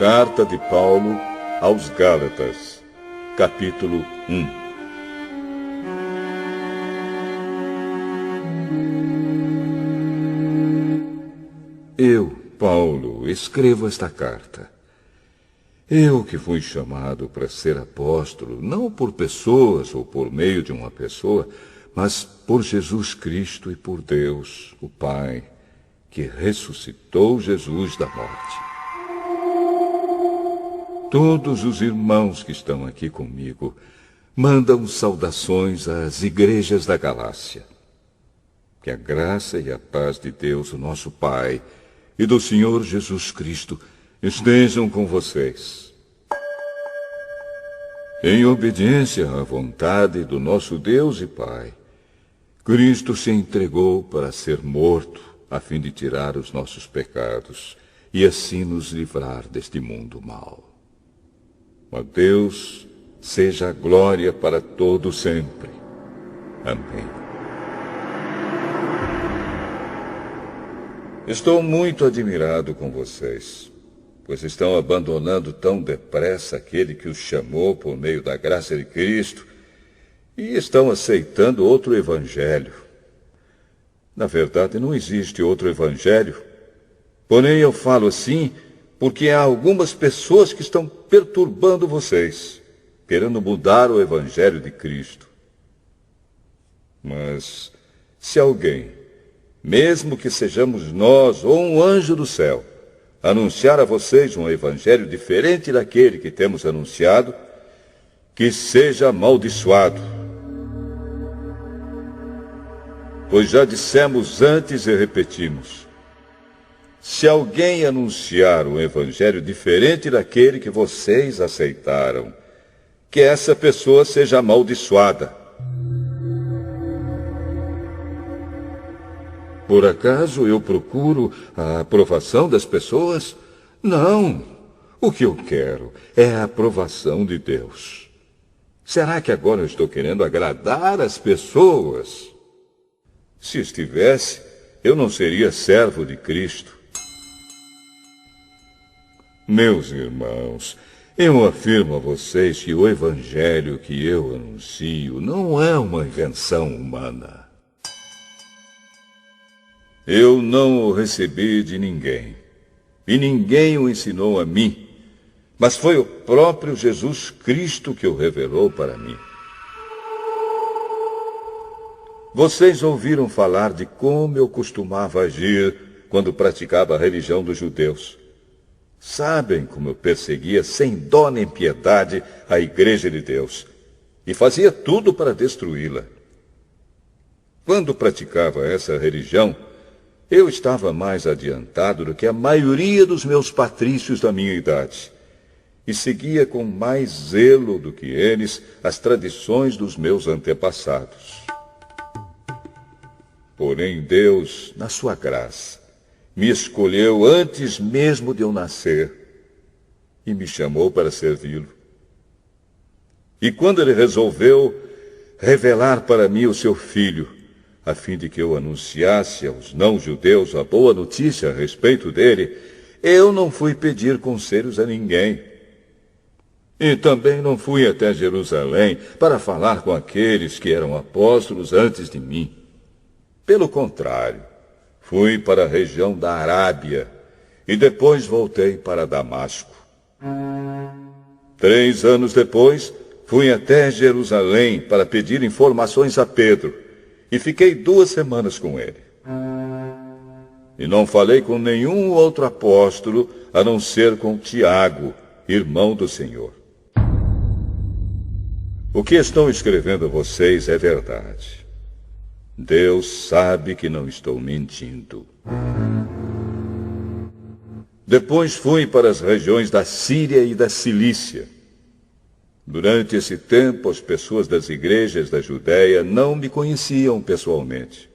Carta de Paulo aos Gálatas, capítulo 1. Eu, Paulo, escrevo esta carta. Eu que fui chamado para ser apóstolo, não por pessoas ou por meio de uma pessoa, mas por Jesus Cristo e por Deus, o Pai, que ressuscitou Jesus da morte. Todos os irmãos que estão aqui comigo mandam saudações às igrejas da Galácia. Que a graça e a paz de Deus, o nosso Pai, e do Senhor Jesus Cristo estejam com vocês. Em obediência à vontade do nosso Deus e Pai, Cristo se entregou para ser morto, a fim de tirar os nossos pecados e assim nos livrar deste mundo mau. A Deus seja a glória para todo sempre. Amém. Estou muito admirado com vocês, pois estão abandonando tão depressa aquele que os chamou por meio da graça de Cristo e estão aceitando outro evangelho. Na verdade, não existe outro evangelho, porém eu falo assim porque há algumas pessoas que estão perturbando vocês, querendo mudar o evangelho de Cristo. Mas se alguém, mesmo que sejamos nós ou um anjo do céu, anunciar a vocês um evangelho diferente daquele que temos anunciado, que seja amaldiçoado. Pois já dissemos antes e repetimos: se alguém anunciar um evangelho diferente daquele que vocês aceitaram, que essa pessoa seja amaldiçoada. Por acaso eu procuro a aprovação das pessoas? Não. O que eu quero é a aprovação de Deus. Será que agora eu estou querendo agradar as pessoas? Se estivesse, eu não seria servo de Cristo. Meus irmãos, eu afirmo a vocês que o evangelho que eu anuncio não é uma invenção humana. Eu não o recebi de ninguém, e ninguém o ensinou a mim, mas foi o próprio Jesus Cristo que o revelou para mim. Vocês ouviram falar de como eu costumava agir quando praticava a religião dos judeus. Sabem como eu perseguia sem dó nem piedade a igreja de Deus e fazia tudo para destruí-la. Quando praticava essa religião, eu estava mais adiantado do que a maioria dos meus patrícios da minha idade e seguia com mais zelo do que eles as tradições dos meus antepassados. Porém, Deus, na sua graça, me escolheu antes mesmo de eu nascer e me chamou para servi-lo. E quando ele resolveu revelar para mim o seu Filho, a fim de que eu anunciasse aos não-judeus a boa notícia a respeito dele, eu não fui pedir conselhos a ninguém. E também não fui até Jerusalém para falar com aqueles que eram apóstolos antes de mim. Pelo contrário, fui para a região da Arábia e depois voltei para Damasco. 3 anos depois, fui até Jerusalém para pedir informações a Pedro e fiquei 2 semanas com ele. E não falei com nenhum outro apóstolo a não ser com Tiago, irmão do Senhor. O que estou escrevendo a vocês é verdade. Deus sabe que não estou mentindo. Depois fui para as regiões da Síria e da Cilícia. Durante esse tempo, as pessoas das igrejas da Judéia não me conheciam pessoalmente.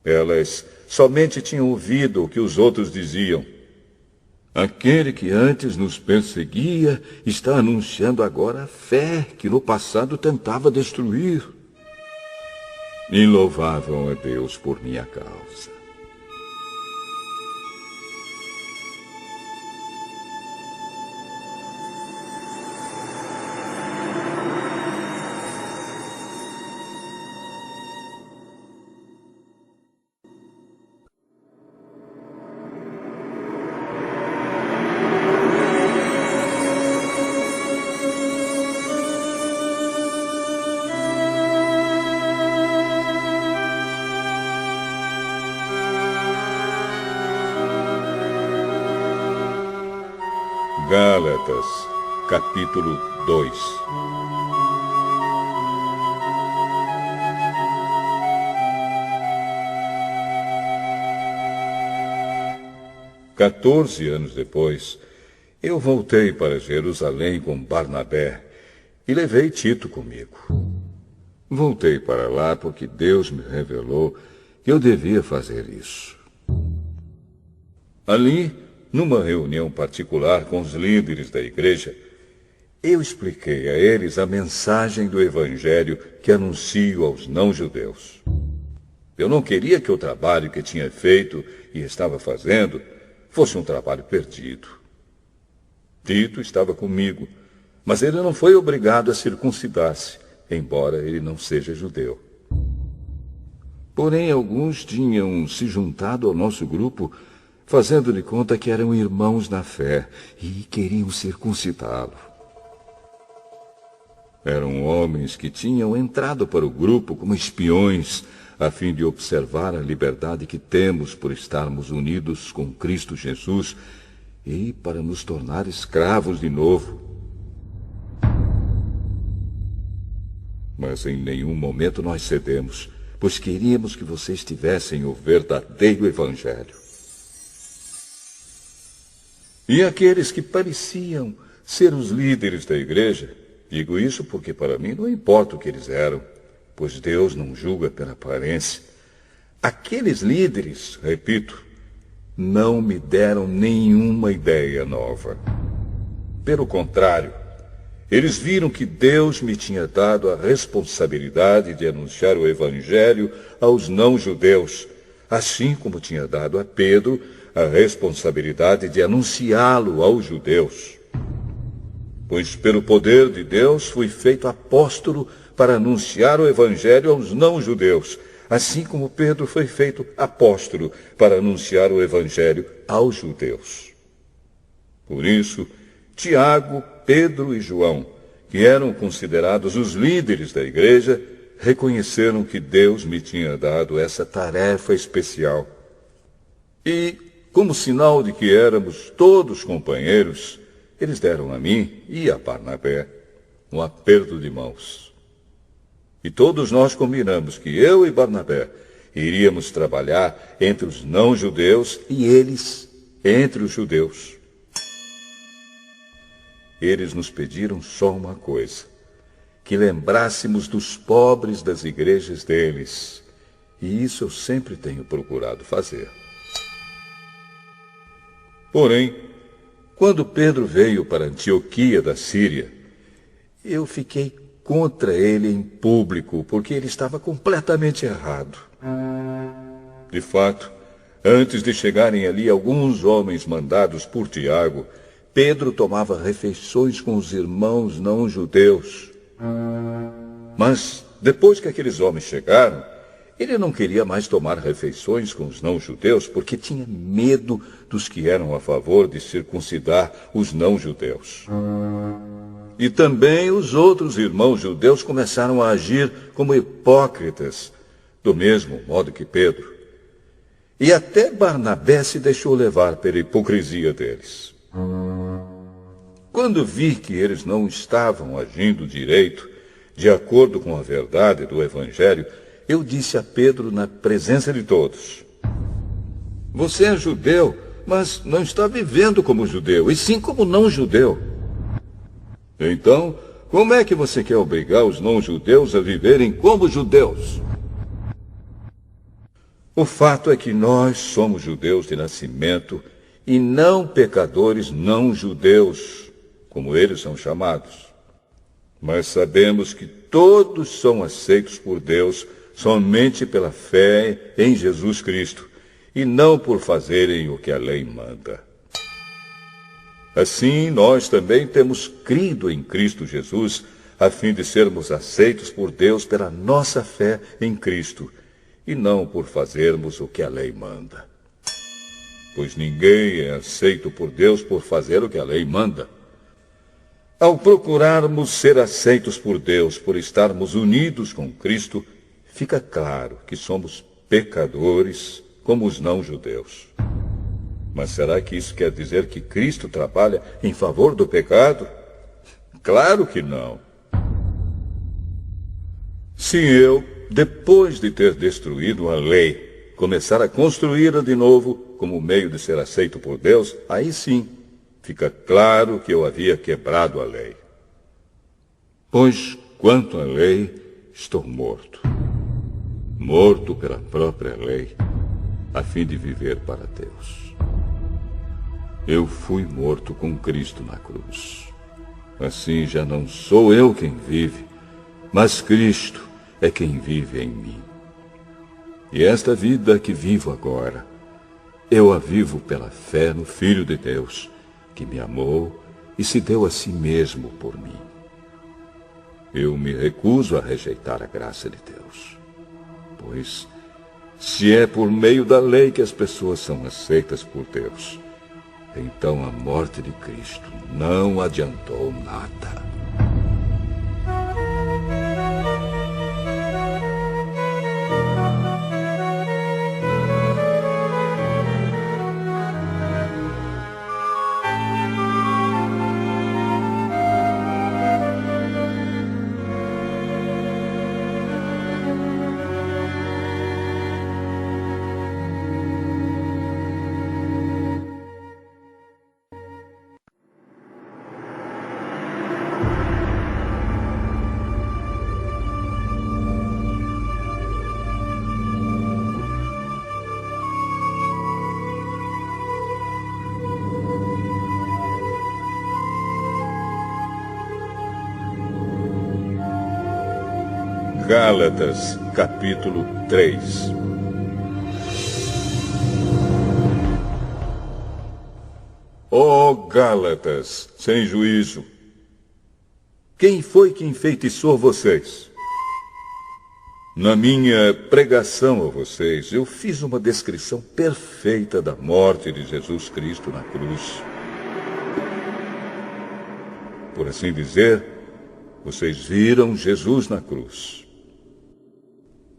Elas somente tinham ouvido o que os outros diziam. Aquele que antes nos perseguia está anunciando agora a fé que no passado tentava destruir. E louvavam a Deus por minha causa. Gálatas, capítulo 2. Quatorze anos depois, eu voltei para Jerusalém com Barnabé e levei Tito comigo. Voltei para lá porque Deus me revelou que eu devia fazer isso. Ali, numa reunião particular com os líderes da igreja, eu expliquei a eles a mensagem do Evangelho que anuncio aos não-judeus. Eu não queria que o trabalho que tinha feito e estava fazendo fosse um trabalho perdido. Tito estava comigo, mas ele não foi obrigado a circuncidar-se, embora ele não seja judeu. Porém, alguns tinham se juntado ao nosso grupo, fazendo de conta que eram irmãos na fé e queriam circuncidá-lo. Eram homens que tinham entrado para o grupo como espiões, a fim de observar a liberdade que temos por estarmos unidos com Cristo Jesus e para nos tornar escravos de novo. Mas em nenhum momento nós cedemos, pois queríamos que vocês tivessem o verdadeiro Evangelho. E aqueles que pareciam ser os líderes da igreja, digo isso porque para mim não importa o que eles eram, pois Deus não julga pela aparência. Aqueles líderes, repito, não me deram nenhuma ideia nova. Pelo contrário, eles viram que Deus me tinha dado a responsabilidade de anunciar o Evangelho aos não-judeus, assim como tinha dado a Pedro a responsabilidade de anunciá-lo aos judeus. Pois pelo poder de Deus fui feito apóstolo para anunciar o Evangelho aos não-judeus, assim como Pedro foi feito apóstolo para anunciar o Evangelho aos judeus. Por isso, Tiago, Pedro e João, que eram considerados os líderes da igreja, reconheceram que Deus me tinha dado essa tarefa especial. E, como sinal de que éramos todos companheiros, eles deram a mim e a Barnabé um aperto de mãos. E todos nós combinamos que eu e Barnabé iríamos trabalhar entre os não-judeus e eles entre os judeus. Eles nos pediram só uma coisa, que lembrássemos dos pobres das igrejas deles. E isso eu sempre tenho procurado fazer. Porém, quando Pedro veio para Antioquia da Síria, eu fiquei contra ele em público, porque ele estava completamente errado. De fato, antes de chegarem ali alguns homens mandados por Tiago, Pedro tomava refeições com os irmãos não-judeus. Mas, depois que aqueles homens chegaram, ele não queria mais tomar refeições com os não-judeus porque tinha medo dos que eram a favor de circuncidar os não-judeus. E também os outros irmãos judeus começaram a agir como hipócritas, do mesmo modo que Pedro. E até Barnabé se deixou levar pela hipocrisia deles. Quando vi que eles não estavam agindo direito, de acordo com a verdade do Evangelho, eu disse a Pedro na presença de todos: você é judeu, mas não está vivendo como judeu, e sim como não-judeu. Então, como é que você quer obrigar os não-judeus a viverem como judeus? O fato é que nós somos judeus de nascimento e não pecadores não-judeus, como eles são chamados. Mas sabemos que todos são aceitos por Deus somente pela fé em Jesus Cristo, e não por fazerem o que a lei manda. Assim, nós também temos crido em Cristo Jesus, a fim de sermos aceitos por Deus pela nossa fé em Cristo, e não por fazermos o que a lei manda. Pois ninguém é aceito por Deus por fazer o que a lei manda. Ao procurarmos ser aceitos por Deus por estarmos unidos com Cristo, fica claro que somos pecadores como os não-judeus. Mas será que isso quer dizer que Cristo trabalha em favor do pecado? Claro que não. Se eu, depois de ter destruído a lei, começar a construí-la de novo como meio de ser aceito por Deus, aí sim, fica claro que eu havia quebrado a lei. Pois, quanto à lei, estou morto. Morto pela própria lei, a fim de viver para Deus. Eu fui morto com Cristo na cruz. Assim já não sou eu quem vive, mas Cristo é quem vive em mim. E esta vida que vivo agora, eu a vivo pela fé no Filho de Deus, que me amou e se deu a si mesmo por mim. Eu me recuso a rejeitar a graça de Deus. Pois, se é por meio da lei que as pessoas são aceitas por Deus, então a morte de Cristo não adiantou nada. Gálatas, capítulo 3. Ó Gálatas, sem juízo! Quem foi que enfeitiçou vocês? Na minha pregação a vocês, eu fiz uma descrição perfeita da morte de Jesus Cristo na cruz. Por assim dizer, vocês viram Jesus na cruz.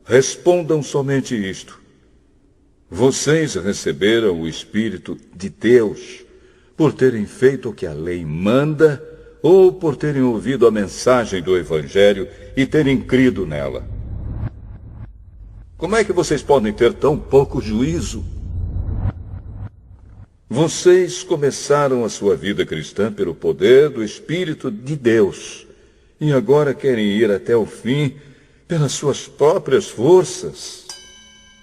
Respondam somente isto. Vocês receberam o Espírito de Deus por terem feito o que a lei manda ou por terem ouvido a mensagem do Evangelho e terem crido nela? Como é que vocês podem ter tão pouco juízo? Vocês começaram a sua vida cristã pelo poder do Espírito de Deus e agora querem ir até o fim pelas suas próprias forças.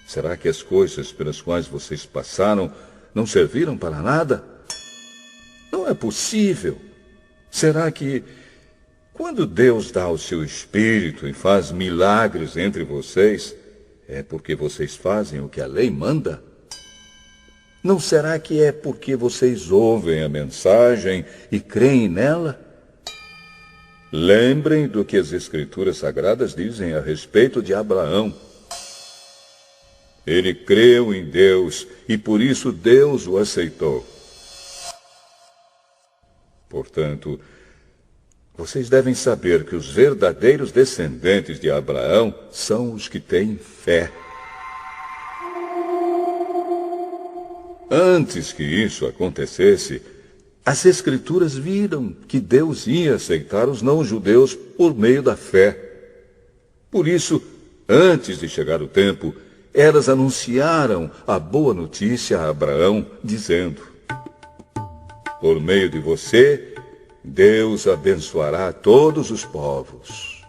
Será que as coisas pelas quais vocês passaram não serviram para nada? Não é possível. Será que, quando Deus dá o seu Espírito e faz milagres entre vocês, é porque vocês fazem o que a lei manda? Não será que é porque vocês ouvem a mensagem e creem nela? Lembrem do que as Escrituras Sagradas dizem a respeito de Abraão. Ele creu em Deus e por isso Deus o aceitou. Portanto, vocês devem saber que os verdadeiros descendentes de Abraão são os que têm fé. Antes que isso acontecesse, as Escrituras viram que Deus ia aceitar os não-judeus por meio da fé. Por isso, antes de chegar o tempo, elas anunciaram a boa notícia a Abraão, dizendo: por meio de você, Deus abençoará todos os povos.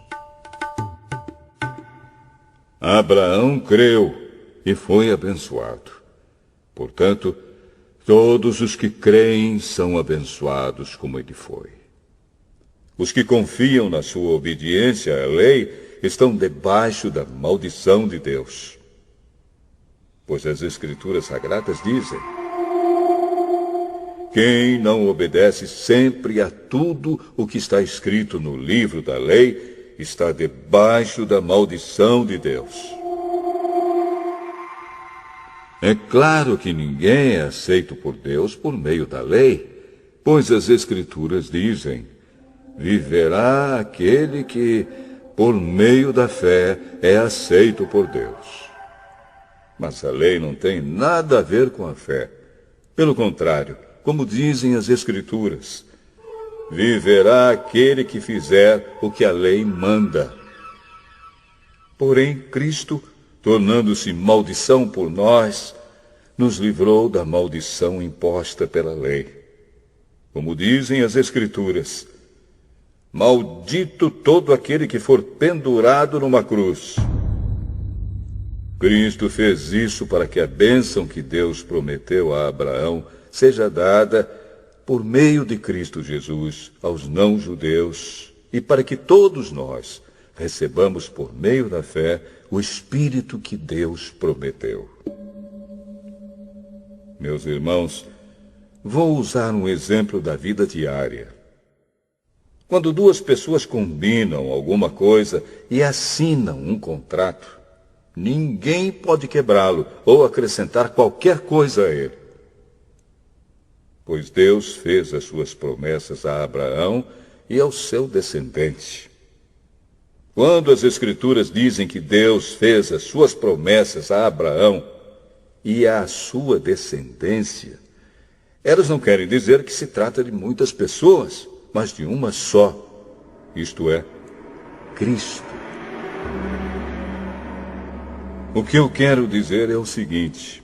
Abraão creu e foi abençoado. Portanto, todos os que creem são abençoados como ele foi. Os que confiam na sua obediência à lei estão debaixo da maldição de Deus. Pois as Escrituras Sagradas dizem: quem não obedece sempre a tudo o que está escrito no livro da lei está debaixo da maldição de Deus. É claro que ninguém é aceito por Deus por meio da lei, pois as Escrituras dizem: viverá aquele que, por meio da fé, é aceito por Deus. Mas a lei não tem nada a ver com a fé, Pelo contrário, como dizem as Escrituras, viverá aquele que fizer o que a lei manda. Porém, Cristo, tornando-se maldição por nós, nos livrou da maldição imposta pela lei. Como dizem as Escrituras, maldito todo aquele que for pendurado numa cruz. Cristo fez isso para que a bênção que Deus prometeu a Abraão seja dada por meio de Cristo Jesus aos não-judeus e para que todos nós recebamos por meio da fé o Espírito que Deus prometeu. Meus irmãos, vou usar um exemplo da vida diária. Quando duas pessoas combinam alguma coisa e assinam um contrato, ninguém pode quebrá-lo ou acrescentar qualquer coisa a ele. Pois Deus fez as suas promessas a Abraão e ao seu descendente. Quando as Escrituras dizem que Deus fez as suas promessas a Abraão e à sua descendência, elas não querem dizer que se trata de muitas pessoas, mas de uma só, isto é, Cristo. O que eu quero dizer é o seguinte: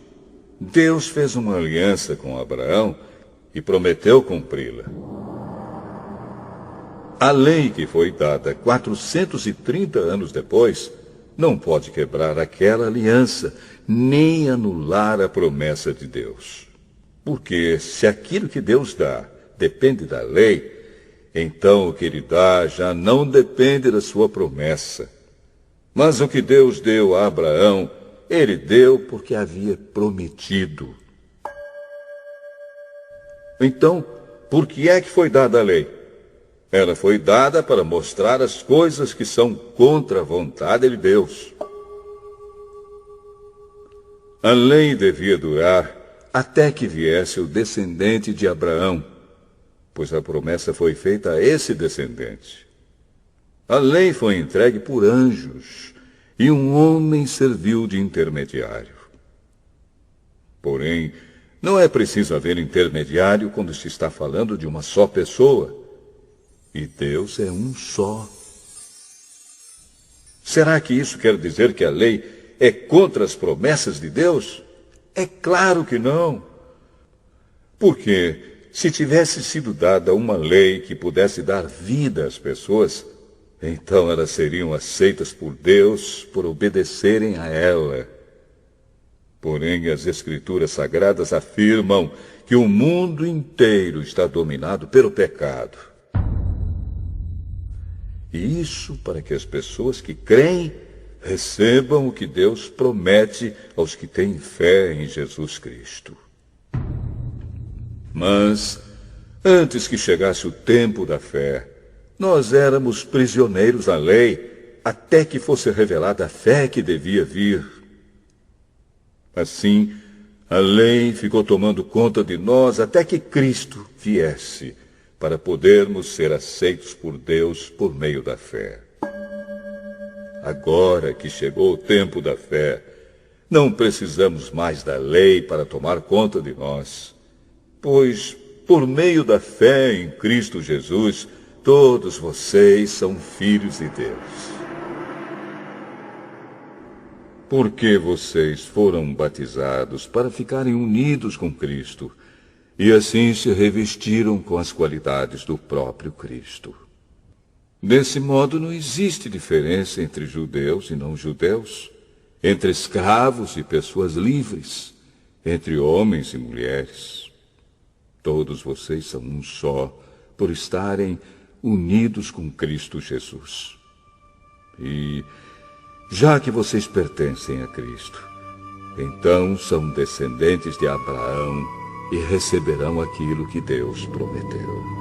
Deus fez uma aliança com Abraão e prometeu cumpri-la. A lei que foi dada 430 anos depois não pode quebrar aquela aliança, nem anular a promessa de Deus. Porque se aquilo que Deus dá depende da lei, então o que ele dá já não depende da sua promessa. Mas o que Deus deu a Abraão, ele deu porque havia prometido. Então, por que é que foi dada a lei? Ela foi dada para mostrar as coisas que são contra a vontade de Deus. A lei devia durar até que viesse o descendente de Abraão, pois a promessa foi feita a esse descendente. A lei foi entregue por anjos e um homem serviu de intermediário. Porém, não é preciso haver intermediário quando se está falando de uma só pessoa. E Deus é um só. Será que isso quer dizer que a lei é contra as promessas de Deus? É claro que não. Porque se tivesse sido dada uma lei que pudesse dar vida às pessoas, então elas seriam aceitas por Deus por obedecerem a ela. Porém, as Escrituras Sagradas afirmam que o mundo inteiro está dominado pelo pecado. E isso para que as pessoas que creem recebam o que Deus promete aos que têm fé em Jesus Cristo. Mas, antes que chegasse o tempo da fé, nós éramos prisioneiros à lei, até que fosse revelada a fé que devia vir. Assim, a lei ficou tomando conta de nós até que Cristo viesse, para podermos ser aceitos por Deus por meio da fé. Agora que chegou o tempo da fé, não precisamos mais da lei para tomar conta de nós, pois, por meio da fé em Cristo Jesus, todos vocês são filhos de Deus. Porque vocês foram batizados para ficarem unidos com Cristo, e assim se revestiram com as qualidades do próprio Cristo. Desse modo, não existe diferença entre judeus e não-judeus, entre escravos e pessoas livres, entre homens e mulheres. Todos vocês são um só, por estarem unidos com Cristo Jesus. E, já que vocês pertencem a Cristo, então são descendentes de Abraão, e receberão aquilo que Deus prometeu.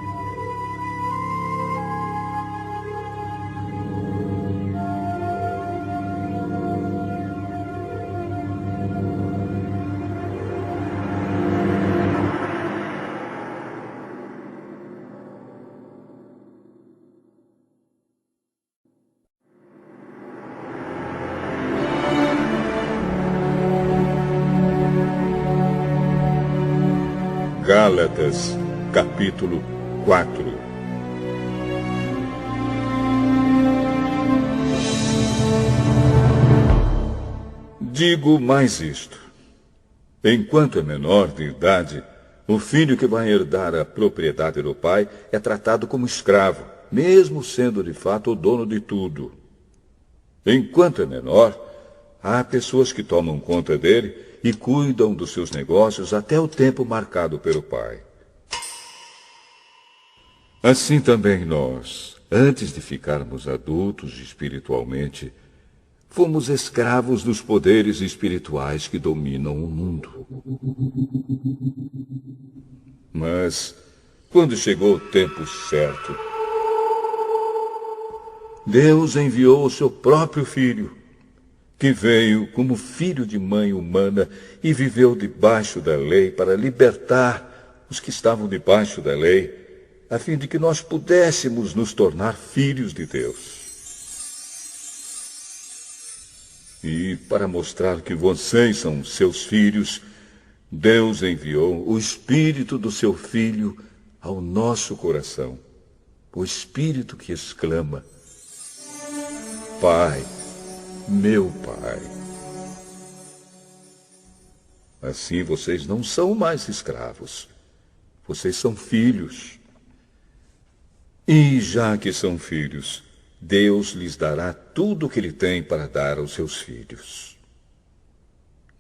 Gálatas, capítulo 4. Digo mais isto. Enquanto é menor de idade, o filho que vai herdar a propriedade do pai é tratado como escravo, mesmo sendo de fato o dono de tudo. Enquanto é menor, há pessoas que tomam conta dele e cuidam dos seus negócios até o tempo marcado pelo pai. Assim também nós, antes de ficarmos adultos espiritualmente, fomos escravos dos poderes espirituais que dominam o mundo. Mas, quando chegou o tempo certo, Deus enviou o seu próprio filho, que veio como filho de mãe humana e viveu debaixo da lei para libertar os que estavam debaixo da lei, a fim de que nós pudéssemos nos tornar filhos de Deus. E para mostrar que vocês são seus filhos, Deus enviou o Espírito do seu Filho ao nosso coração. O Espírito que exclama: Pai, meu Pai. Assim vocês não são mais escravos. Vocês são filhos. E já que são filhos, Deus lhes dará tudo o que Ele tem para dar aos seus filhos.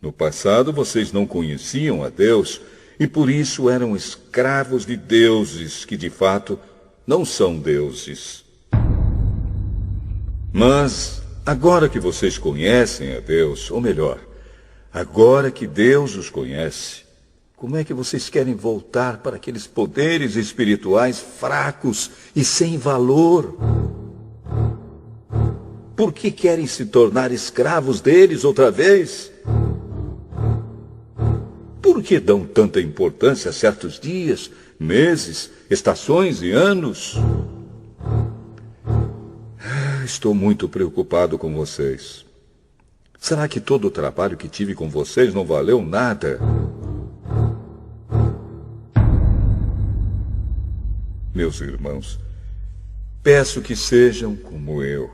No passado, vocês não conheciam a Deus e por isso eram escravos de deuses que, de fato, não são deuses. Mas, agora que vocês conhecem a Deus, ou melhor, agora que Deus os conhece, como é que vocês querem voltar para aqueles poderes espirituais fracos e sem valor? Por que querem se tornar escravos deles outra vez? Por que dão tanta importância a certos dias, meses, estações e anos? Estou muito preocupado com vocês. Será que todo o trabalho que tive com vocês não valeu nada? Meus irmãos, peço que sejam como eu.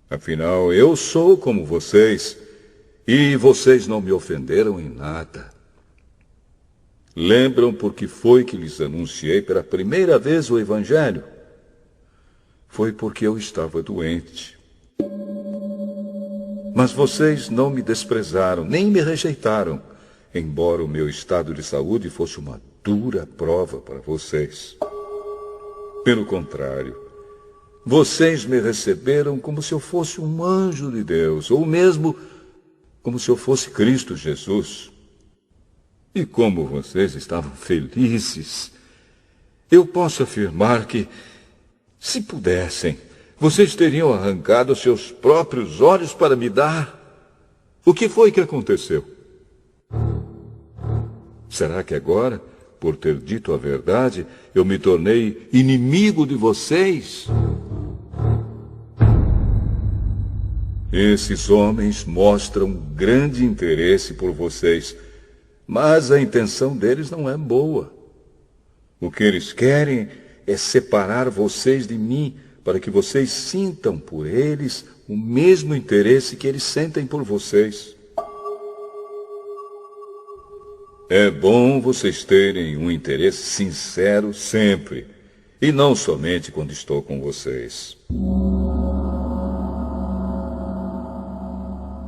Afinal, eu sou como vocês, e vocês não me ofenderam em nada. Lembram por que foi que lhes anunciei pela primeira vez o Evangelho? Foi porque eu estava doente. Mas vocês não me desprezaram, nem me rejeitaram, embora o meu estado de saúde fosse uma dura prova para vocês. Pelo contrário, vocês me receberam como se eu fosse um anjo de Deus, ou mesmo como se eu fosse Cristo Jesus. E como vocês estavam felizes, eu posso afirmar que, se pudessem, vocês teriam arrancado seus próprios olhos para me dar. O que foi que aconteceu? Será que agora, por ter dito a verdade, eu me tornei inimigo de vocês? Esses homens mostram grande interesse por vocês, mas a intenção deles não é boa. O que eles querem é separar vocês de mim, para que vocês sintam por eles o mesmo interesse que eles sentem por vocês. É bom vocês terem um interesse sincero sempre, e não somente quando estou com vocês.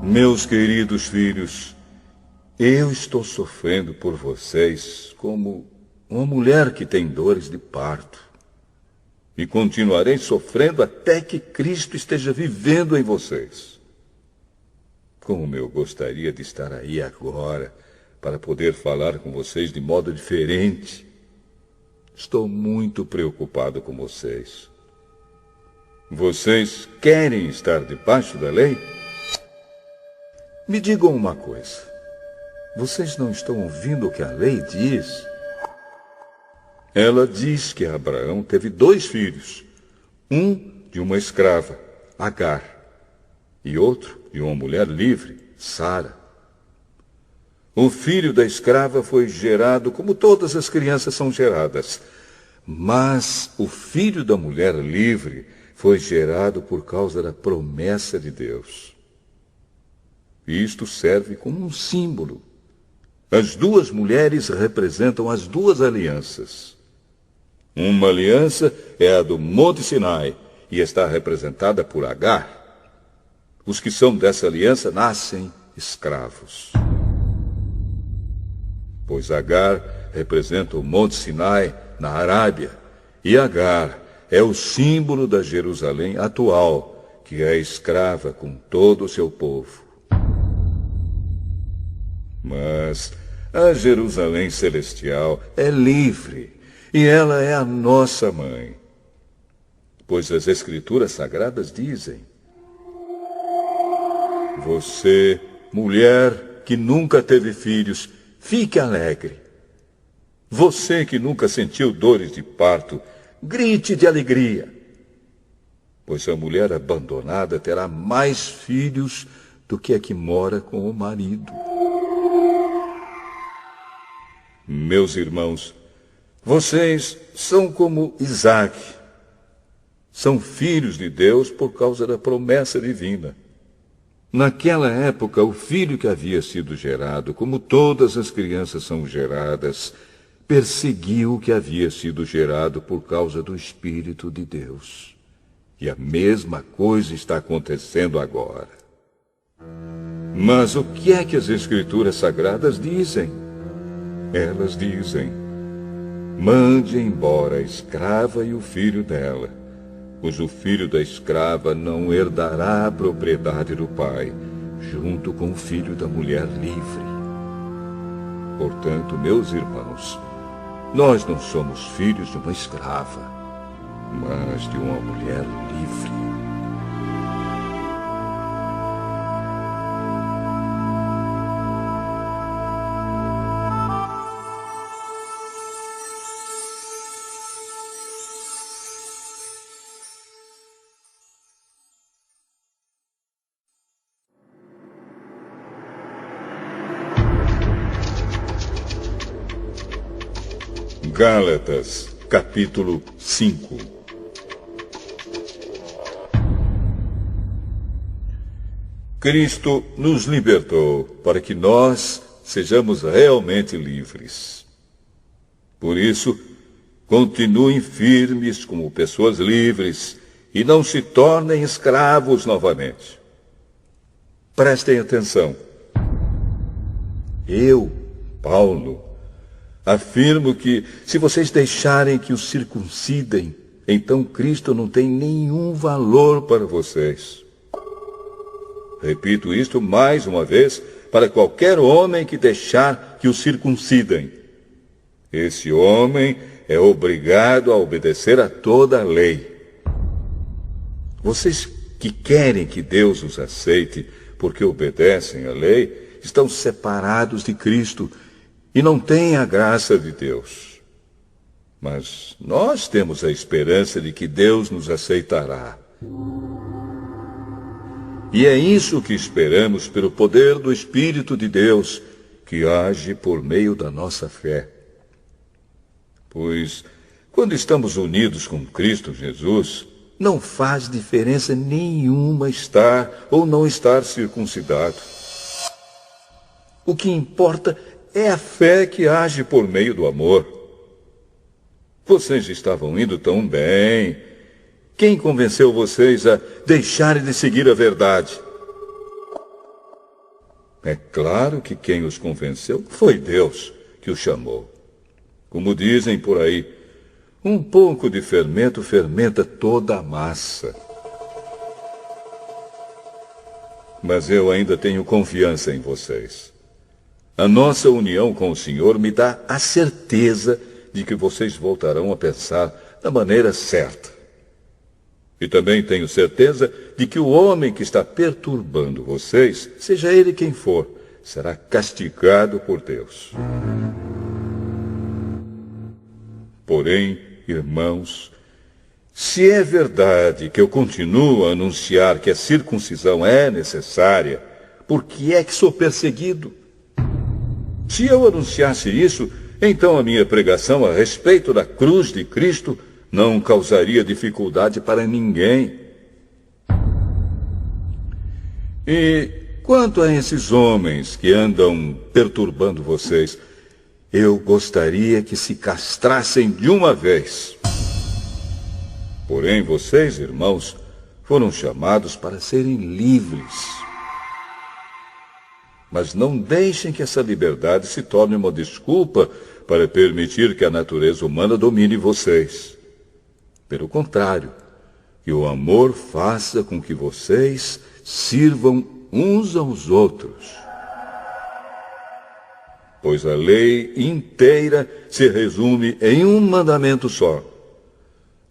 Meus queridos filhos, eu estou sofrendo por vocês como uma mulher que tem dores de parto. E continuarei sofrendo até que Cristo esteja vivendo em vocês. Como eu gostaria de estar aí agora, para poder falar com vocês de modo diferente. Estou muito preocupado com vocês. Vocês querem estar debaixo da lei? Me digam uma coisa. Vocês não estão ouvindo o que a lei diz? Ela diz que Abraão teve 2 filhos. Um de uma escrava, Agar, e outro de uma mulher livre, Sara. O filho da escrava foi gerado como todas as crianças são geradas. Mas o filho da mulher livre foi gerado por causa da promessa de Deus. Isto serve como um símbolo. As duas mulheres representam as duas alianças. Uma aliança é a do Monte Sinai e está representada por Agar. Os que são dessa aliança nascem escravos. Pois Agar representa o Monte Sinai na Arábia, e Agar é o símbolo da Jerusalém atual, que é escrava com todo o seu povo. Mas a Jerusalém celestial é livre, e ela é a nossa mãe. Pois as Escrituras Sagradas dizem: você, mulher que nunca teve filhos, fique alegre. Você que nunca sentiu dores de parto, grite de alegria. Pois a mulher abandonada terá mais filhos do que a que mora com o marido. Meus irmãos, vocês são como Isaac. São filhos de Deus por causa da promessa divina. Naquela época, o filho que havia sido gerado, como todas as crianças são geradas, perseguiu o que havia sido gerado por causa do Espírito de Deus. E a mesma coisa está acontecendo agora. Mas o que é que as Escrituras Sagradas dizem? Elas dizem: mande embora a escrava e o filho dela, pois o filho da escrava não herdará a propriedade do pai, junto com o filho da mulher livre. Portanto, meus irmãos, nós não somos filhos de uma escrava, mas de uma mulher livre. Gálatas, capítulo 5. Cristo nos libertou para que nós sejamos realmente livres. Por isso, continuem firmes como pessoas livres e não se tornem escravos novamente. Prestem atenção. Eu, Paulo, afirmo que, se vocês deixarem que os circuncidem, então Cristo não tem nenhum valor para vocês. Repito isto mais uma vez para qualquer homem que deixar que os circuncidem. Esse homem é obrigado a obedecer a toda a lei. Vocês que querem que Deus os aceite porque obedecem à lei, estão separados de Cristo e não têm a graça de Deus. Mas nós temos a esperança de que Deus nos aceitará. E é isso que esperamos pelo poder do Espírito de Deus, que age por meio da nossa fé. Pois, quando estamos unidos com Cristo Jesus, não faz diferença nenhuma estar ou não estar circuncidado. O que importa é a fé que age por meio do amor. Vocês estavam indo tão bem. Quem convenceu vocês a deixarem de seguir a verdade? É claro que quem os convenceu foi Deus que os chamou. Como dizem por aí, um pouco de fermento fermenta toda a massa. Mas eu ainda tenho confiança em vocês. A nossa união com o Senhor me dá a certeza de que vocês voltarão a pensar da maneira certa. E também tenho certeza de que o homem que está perturbando vocês, seja ele quem for, será castigado por Deus. Porém, irmãos, se é verdade que eu continuo a anunciar que a circuncisão é necessária, por que é que sou perseguido? Se eu anunciasse isso, então a minha pregação a respeito da cruz de Cristo não causaria dificuldade para ninguém. E quanto a esses homens que andam perturbando vocês, eu gostaria que se castrassem de uma vez. Porém, vocês, irmãos, foram chamados para serem livres. Mas não deixem que essa liberdade se torne uma desculpa para permitir que a natureza humana domine vocês. Pelo contrário, que o amor faça com que vocês sirvam uns aos outros. Pois a lei inteira se resume em um mandamento só: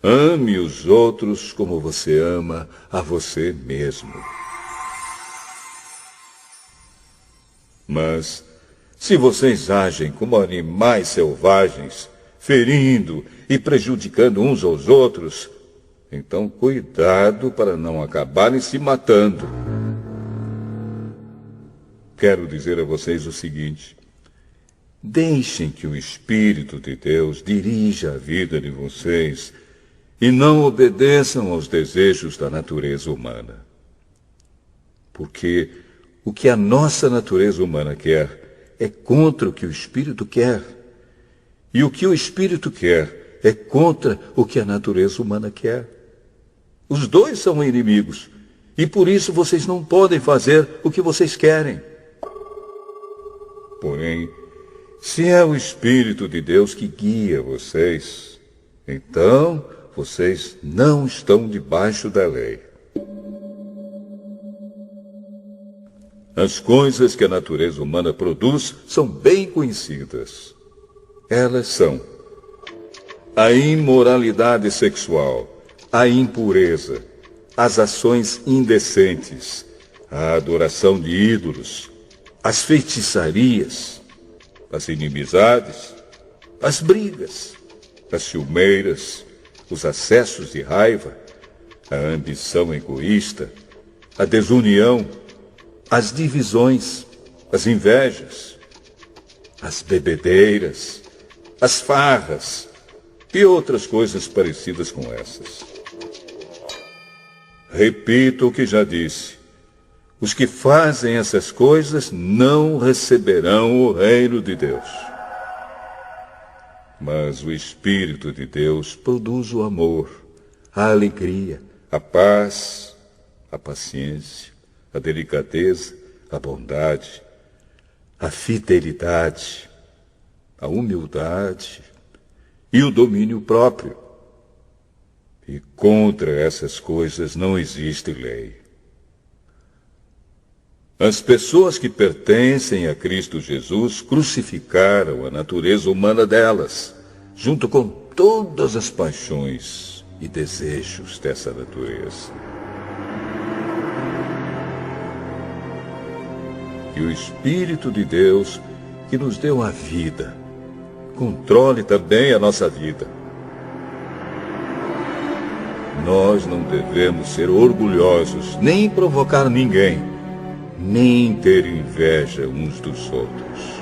ame os outros como você ama a você mesmo. Mas, se vocês agem como animais selvagens, ferindo e prejudicando uns aos outros, então cuidado para não acabarem se matando. Quero dizer a vocês o seguinte: deixem que o Espírito de Deus dirija a vida de vocês e não obedeçam aos desejos da natureza humana. Porque o que a nossa natureza humana quer é contra o que o Espírito quer. E o que o Espírito quer é contra o que a natureza humana quer. Os dois são inimigos, e por isso vocês não podem fazer o que vocês querem. Porém, se é o Espírito de Deus que guia vocês, então vocês não estão debaixo da lei. As coisas que a natureza humana produz são bem conhecidas. Elas são a imoralidade sexual, a impureza, as ações indecentes, a adoração de ídolos, as feitiçarias, as inimizades, as brigas, as ciumeiras, os acessos de raiva, a ambição egoísta, a desunião, as divisões, as invejas, as bebedeiras, as farras e outras coisas parecidas com essas. Repito o que já disse: os que fazem essas coisas não receberão o reino de Deus. Mas o Espírito de Deus produz o amor, a alegria, a paz, a paciência, a delicadeza, a bondade, a fidelidade, a humildade e o domínio próprio. E contra essas coisas não existe lei. As pessoas que pertencem a Cristo Jesus crucificaram a natureza humana delas, junto com todas as paixões e desejos dessa natureza. Que o Espírito de Deus, que nos deu a vida, controle também a nossa vida. Nós não devemos ser orgulhosos, nem provocar ninguém, nem ter inveja uns dos outros.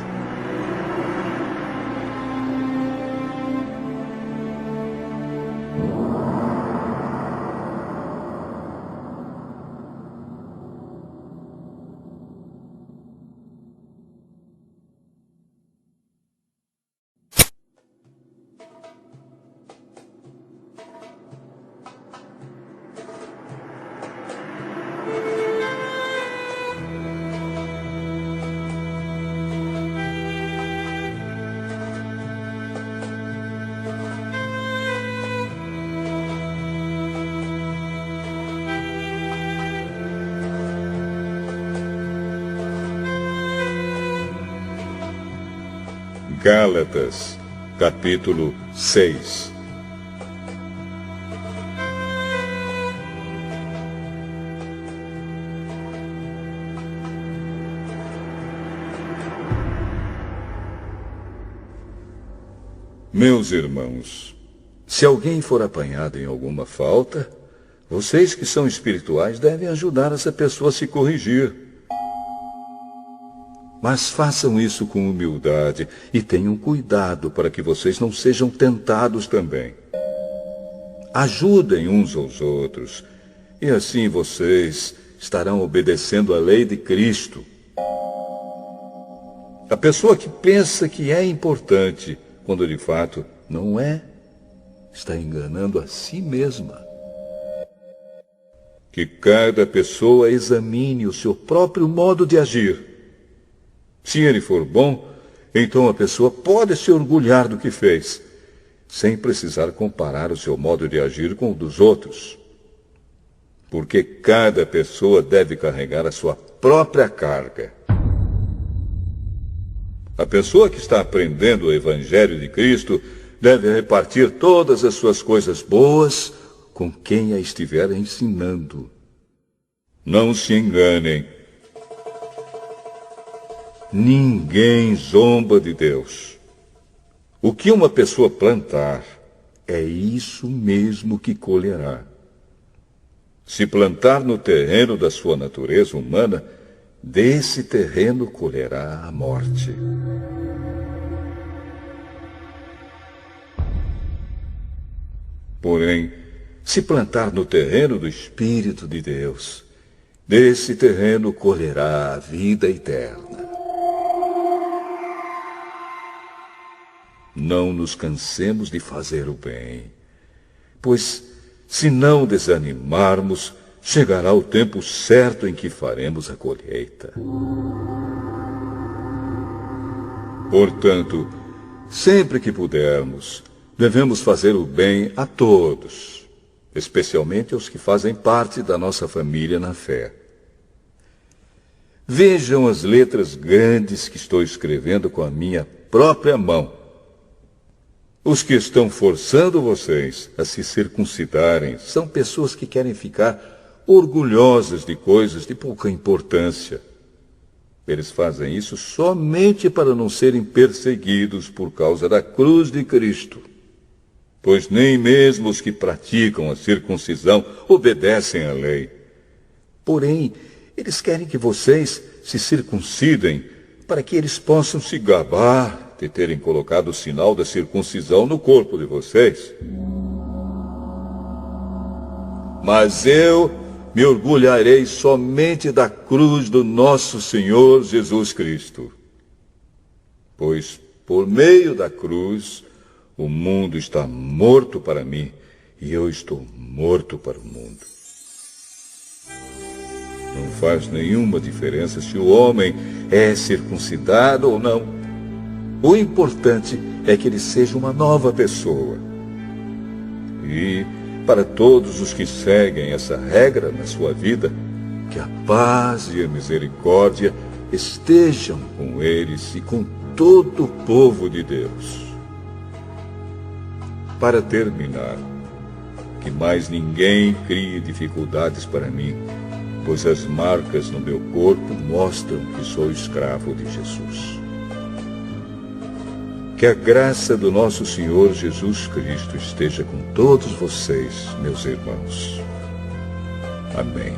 Gálatas, capítulo 6. Meus irmãos, se alguém for apanhado em alguma falta, vocês que são espirituais devem ajudar essa pessoa a se corrigir. Mas façam isso com humildade e tenham cuidado para que vocês não sejam tentados também. Ajudem uns aos outros, e assim vocês estarão obedecendo à lei de Cristo. A pessoa que pensa que é importante, quando de fato não é, está enganando a si mesma. Que cada pessoa examine o seu próprio modo de agir. Se ele for bom, então a pessoa pode se orgulhar do que fez, sem precisar comparar o seu modo de agir com o dos outros. Porque cada pessoa deve carregar a sua própria carga. A pessoa que está aprendendo o Evangelho de Cristo deve repartir todas as suas coisas boas com quem a estiver ensinando. Não se enganem. Ninguém zomba de Deus. O que uma pessoa plantar, é isso mesmo que colherá. Se plantar no terreno da sua natureza humana, desse terreno colherá a morte. Porém, se plantar no terreno do Espírito de Deus, desse terreno colherá a vida eterna. Não nos cansemos de fazer o bem, pois, se não desanimarmos, chegará o tempo certo em que faremos a colheita. Portanto, sempre que pudermos, devemos fazer o bem a todos, especialmente aos que fazem parte da nossa família na fé. Vejam as letras grandes que estou escrevendo com a minha própria mão. Os que estão forçando vocês a se circuncidarem são pessoas que querem ficar orgulhosas de coisas de pouca importância. Eles fazem isso somente para não serem perseguidos por causa da cruz de Cristo. Pois nem mesmo os que praticam a circuncisão obedecem à lei. Porém, eles querem que vocês se circuncidem para que eles possam se gabar de terem colocado o sinal da circuncisão no corpo de vocês. Mas eu me orgulharei somente da cruz do nosso Senhor Jesus Cristo. Pois, por meio da cruz, o mundo está morto para mim e eu estou morto para o mundo. Não faz nenhuma diferença se o homem é circuncidado ou não. O importante é que ele seja uma nova pessoa. E, para todos os que seguem essa regra na sua vida, que a paz e a misericórdia estejam com eles e com todo o povo de Deus. Para terminar, que mais ninguém crie dificuldades para mim, pois as marcas no meu corpo mostram que sou escravo de Jesus. Que a graça do nosso Senhor Jesus Cristo esteja com todos vocês, meus irmãos. Amém.